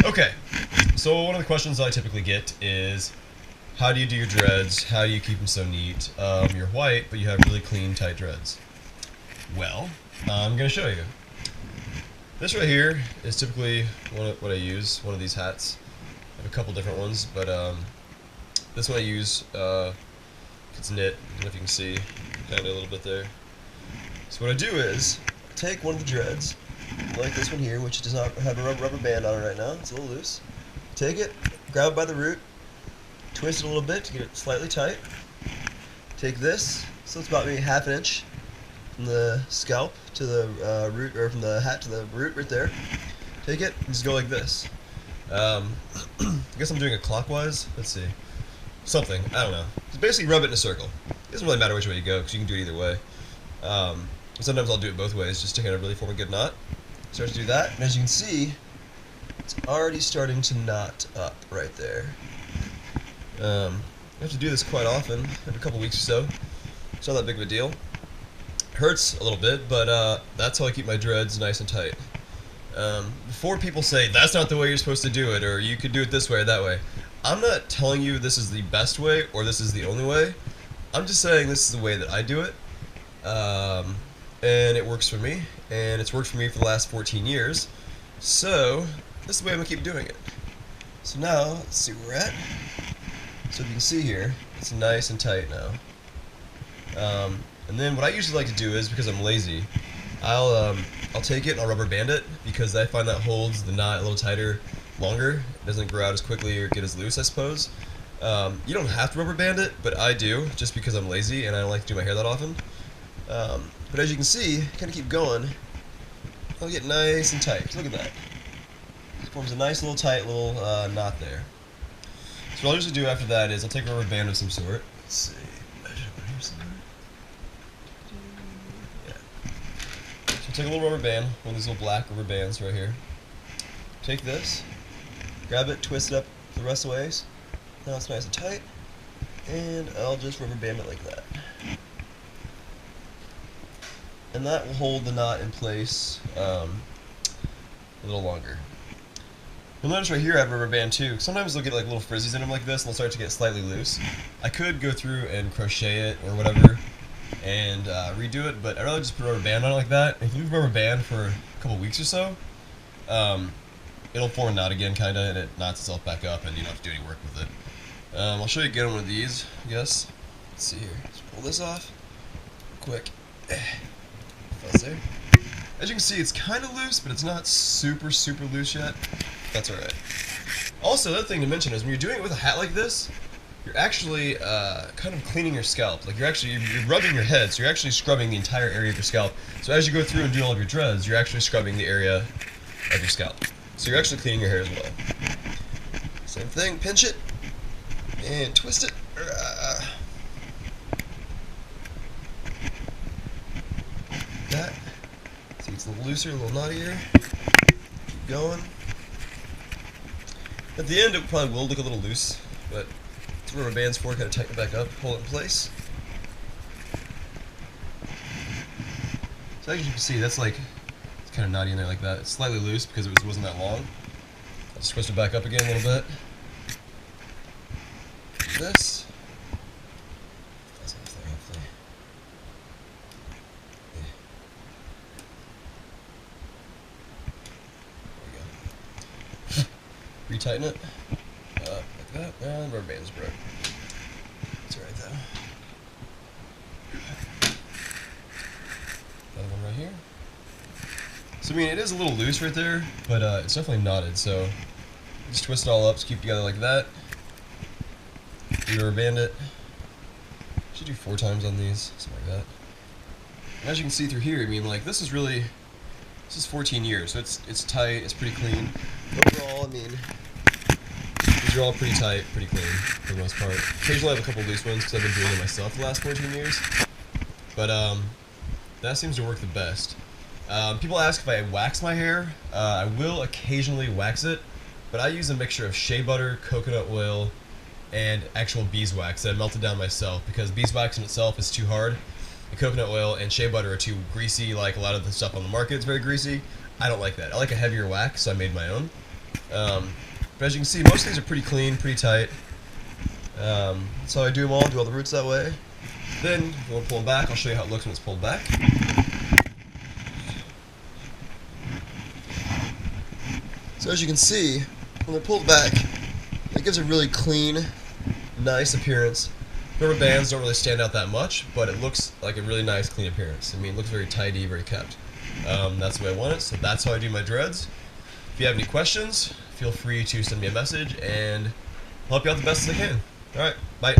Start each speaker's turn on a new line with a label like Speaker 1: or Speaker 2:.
Speaker 1: Okay, so one of the questions I typically get is, how do you do your dreads? How do you keep them so neat? You're white, but you have really clean, tight dreads. Well, I'm going to show you. This right here is typically what I use, one of these hats. I have a couple different ones, but this one I use, it's knit, I don't know if you can see, kind of a little bit there. So what I do is, take one of the dreads, like this one here, which does not have a rubber band on it right now, it's a little loose. Take it, grab it by the root, twist it a little bit to get it slightly tight. Take this, so it's about maybe half an inch from the scalp to the root, or from the hat to the root right there. Take it, and just go like this. I guess I'm doing it clockwise. Let's see. Something, I don't know. Just basically rub it in a circle. It doesn't really matter which way you go, because you can do it either way. Sometimes I'll do it both ways, just to kind of really form a good knot. Start to do that, and as you can see, it's already starting to knot up right there. I have to do this quite often, every couple weeks or so. It's not that big of a deal. Hurts a little bit, but that's how I keep my dreads nice and tight. Before people say, that's not the way you're supposed to do it, or you could do it this way or that way, I'm not telling you this is the best way, or this is the only way. I'm just saying this is the way that I do it. And it works for me, and it's worked for me for the last 14 years. So, this is the way I'm going to keep doing it. So now, let's see where we're at. So if you can see here, it's nice and tight now. And then what I usually like to do is, because I'm lazy, I'll take it and I'll rubber band it, because I find that holds the knot a little tighter longer. It doesn't grow out as quickly or get as loose, I suppose. You don't have to rubber band it, but I do, just because I'm lazy and I don't like to do my hair that often. But as you can see, kind of keep going, it'll get nice and tight. Look at that. It forms a nice little tight little knot there. So what I'll usually do after that is I'll take a rubber band of some sort. Let's see, measure over here somewhere. Yeah. So I'll take a little rubber band, one of these little black rubber bands right here. Take this, grab it, twist it up the rest of the ways. Now it's nice and tight, and I'll just rubber band it like that. And that will hold the knot in place a little longer. You'll notice right here I have a rubber band too. Sometimes they'll get like little frizzies in them like this, and they'll start to get slightly loose. I could go through and crochet it or whatever and redo it, but I'd rather just put a rubber band on it like that. If you leave a rubber band for a couple weeks or so, it'll form a knot again kinda, and it knots itself back up, and you don't have to do any work with it. I'll show you again one of these, I guess. Let's see here. Let's pull this off. Quick. There. As you can see, it's kind of loose, but it's not super loose yet. That's alright. Also, the other thing to mention is when you're doing it with a hat like this, you're actually kind of cleaning your scalp. Like you're rubbing your head, so you're actually scrubbing the entire area of your scalp. So as you go through and do all of your dreads, you're actually scrubbing the area of your scalp. So you're actually cleaning your hair as well. Same thing, pinch it and twist it. That. See, it's a little looser, a little knottier. Keep going. At the end, it probably will look a little loose, but it's where rubber band's for, kind of tighten it back up, hold it in place. So as you can see, that's like, it's kind of knotty in there like that. It's slightly loose because it wasn't that long. I'll just twist it back up again a little bit. This. Retighten it, like that, and rubber band's broke. That's alright though. Another one right here. So I mean, it is a little loose right there, but it's definitely knotted, so just twist it all up to keep it together like that. Rubber band it. Should do 4 times on these, something like that. And as you can see through here, I mean, like, this is 14 years, so it's tight, it's pretty clean. Overall, I mean, these are all pretty tight, pretty clean, for the most part. Occasionally I have a couple loose ones, because I've been doing it myself the last 14 years. But, that seems to work the best. People ask if I wax my hair. I will occasionally wax it, but I use a mixture of shea butter, coconut oil, and actual beeswax that I melted down myself, because beeswax in itself is too hard. The coconut oil and shea butter are too greasy, like a lot of the stuff on the market is very greasy. I don't like that. I like a heavier wax, so I made my own. But as you can see, most of these are pretty clean, pretty tight. So I do them all, do all the roots that way. Then, if you want to pull them back, I'll show you how it looks when it's pulled back. So as you can see, when they're pulled back, it gives a really clean, nice appearance. Rubber bands don't really stand out that much, but it looks like a really nice, clean appearance. I mean, it looks very tidy, very kept. That's the way I want it, so that's how I do my dreads. If you have any questions, feel free to send me a message, and I'll help you out the best as I can. Alright, bye.